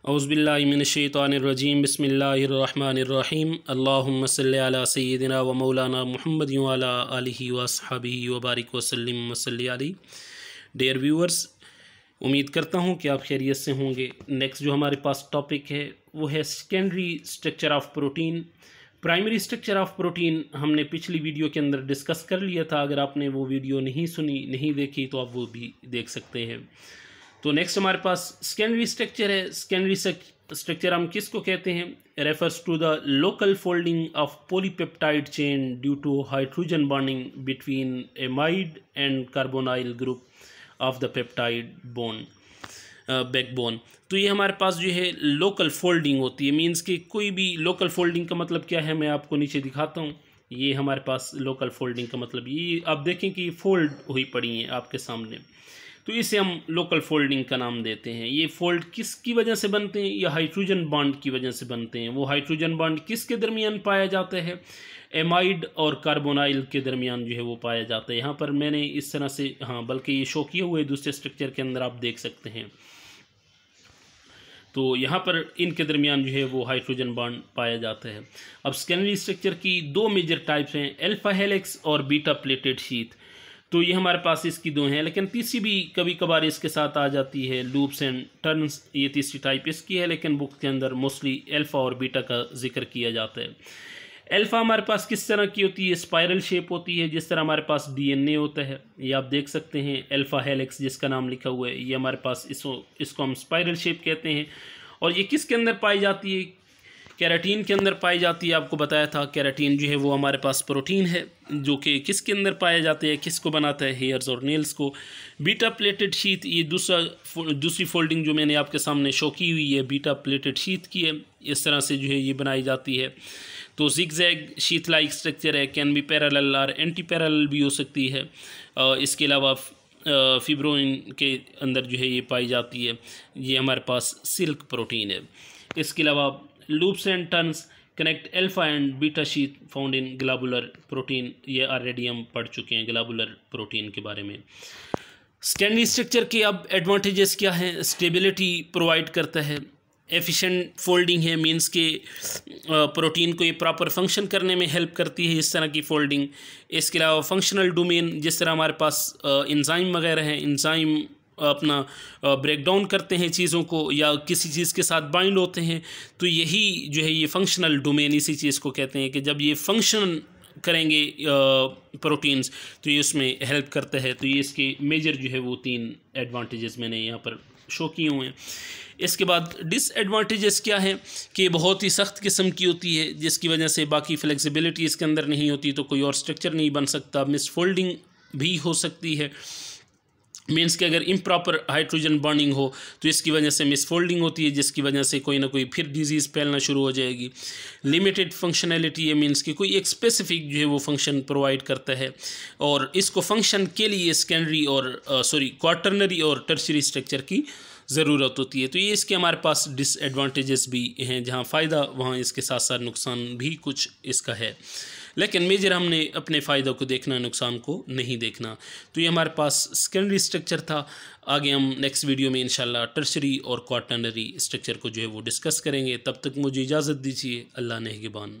औज़ुबिल्लाहिमिनश्शैतानिर्रजीम बिस्मिल्लाहिर्रहमानिर्रहीम अल्लाहुम्मा सल्लि अला सय्यिदिना व मौलाना मुहम्मद व अला आलिहि व अस्हाबिहि व बारिक व सल्लिम व सल्लि अलैहि। डियर व्यूअर्स, उम्मीद करता हूँ कि आप खैरियत से होंगे। नेक्स्ट जो हमारे पास टॉपिक है वो है secondary structure of protein. Primary structure of protein हमने पिछली वीडियो के अंदर डिस्कस कर लिया था। अगर आपने वो वीडियो नहीं सुनी, नहीं देखी, तो आप वो भी देख सकते हैं। तो नेक्स्ट हमारे पास सेकेंडरी स्ट्रक्चर है। सेकेंडरी स्ट्रक्चर हम किसको कहते हैं? Refers to the local folding of polypeptide chain due to hydrogen bonding between amide and carbonyl group of the peptide bone backbone. तो ये हमारे पास जो है लोकल फोल्डिंग होती है। मींस कि कोई भी लोकल फोल्डिंग का मतलब क्या है, मैं आपको नीचे दिखाता हूँ। ये हमारे पास लोकल फोल्डिंग का मतलब ये आप देखें कि फोल्ड हुई पड़ी हैं आपके सामने, तो इसे हम लोकल फोल्डिंग का नाम देते हैं। ये फोल्ड किसकी वजह से बनते हैं? या हाइड्रोजन बॉन्ड की वजह से बनते हैं। वो हाइड्रोजन बॉन्ड किसके दरमियान पाया जाता है? एमाइड और कार्बोनाइल के दरमियान जो है वो पाया जाता है। यहाँ पर मैंने इस तरह से बल्कि ये शो किए हुए दूसरे स्ट्रक्चर के अंदर आप देख सकते हैं। तो यहाँ पर इनके दरमियान जो है वो हाइड्रोजन बॉन्ड पाया जाता है। अब सेकेंडरी स्ट्रक्चर की दो मेजर टाइप्स हैं, अल्फा हेलिक्स और बीटा प्लेटेड शीथ। तो ये हमारे पास इसकी दो हैं, लेकिन तीसरी भी कभी कभार इसके साथ आ जाती है, लूप्स एंड टर्न्स। ये तीसरी टाइप इसकी है, लेकिन बुक के अंदर मोस्टली अल्फ़ा और बीटा का जिक्र किया जाता है। अल्फ़ा हमारे पास किस तरह की होती है? स्पाइरल शेप होती है, जिस तरह हमारे पास डीएनए होता है। ये आप देख सकते हैं अल्फ़ा हेलिक्स जिसका नाम लिखा हुआ है, ये हमारे पास इसको हम स्पाइरल शेप कहते हैं। और ये किसके अंदर पाई जाती है? केराटीन के अंदर पाई जाती है। आपको बताया था केराटीन जो है वो हमारे पास प्रोटीन है, जो कि किसके अंदर पाया जाता है, किसको बनाता है? हेयर्स और नेल्स को। बीटा प्लेटेड शीथ, ये दूसरी फोल्डिंग जो मैंने आपके सामने शो की हुई है, बीटा प्लेटेड शीथ की है। इस तरह से जो है ये बनाई जाती है। तो जिगजैग शीथ लाइक स्ट्रक्चर है, कैन बी पैरेलल और एंटी पैरेलल भी हो सकती है। इसके अलावा फिब्रोइन के अंदर जो है ये पाई जाती है। ये हमारे पास सिल्क प्रोटीन है। इसके अलावा loops and turns connect alpha and beta sheath found in globular protein. ये ऑलरेडी हम पढ़ चुके हैं ग्लोबुलर प्रोटीन के बारे में। सेकेंडरी स्ट्रक्चर के अब एडवांटेजेस क्या हैं? स्टेबिलिटी प्रोवाइड करता है, एफिशिएंट फोल्डिंग है, मींस के प्रोटीन को ये प्रॉपर फंक्शन करने में हेल्प करती है इस तरह की फोल्डिंग। इसके अलावा फंक्शनल डोमेन, जिस तरह हमारे पास एंजाइम वगैरह हैं, एंजाइम अपना ब्रेक डाउन करते हैं चीज़ों को या किसी चीज़ के साथ बाइंड होते हैं, तो यही जो है ये फंक्शनल डोमेन इसी चीज़ को कहते हैं कि जब ये फंक्शन करेंगे प्रोटीन्स तो ये उसमें हेल्प करता है। तो ये इसके मेजर जो है वो 3 एडवांटेजेस मैंने यहाँ पर शो किए हुए हैं। इसके बाद डिसएडवांटेजेस क्या हैं कि बहुत ही सख्त किस्म की होती है, जिसकी वजह से बाकी फ्लेक्सिबिलिटी इसके अंदर नहीं होती, तो कोई और स्ट्रक्चर नहीं बन सकता। मिस फोल्डिंग भी हो सकती है, मीन्स कि अगर इम्प्रॉपर हाइड्रोजन बॉन्डिंग हो तो इसकी वजह से मिसफोल्डिंग होती है, जिसकी वजह से कोई ना कोई फिर डिजीज़ फैलना शुरू हो जाएगी। लिमिटेड फंक्शनैलिटी है, मीन्स कि कोई एक स्पेसिफिक जो है वो फंक्शन प्रोवाइड करता है, और इसको फंक्शन के लिए सेकेंडरी और क्वार्टरनरी और टर्शियरी स्ट्रक्चर की ज़रूरत होती है। तो ये इसके हमारे पास डिसएडवांटेजेस भी हैं, जहाँ फ़ायदा वहाँ इसके साथ साथ नुकसान भी कुछ इसका है, लेकिन मेजर हमने अपने फ़ायदे को देखना, नुकसान को नहीं देखना। तो ये हमारे पास सेकेंडरी स्ट्रक्चर था। आगे हम नेक्स्ट वीडियो में इंशाल्लाह टर्शियरी और क्वार्टरनरी स्ट्रक्चर को जो है वो डिस्कस करेंगे। तब तक मुझे इजाज़त दीजिए। अल्लाह नेगहबान।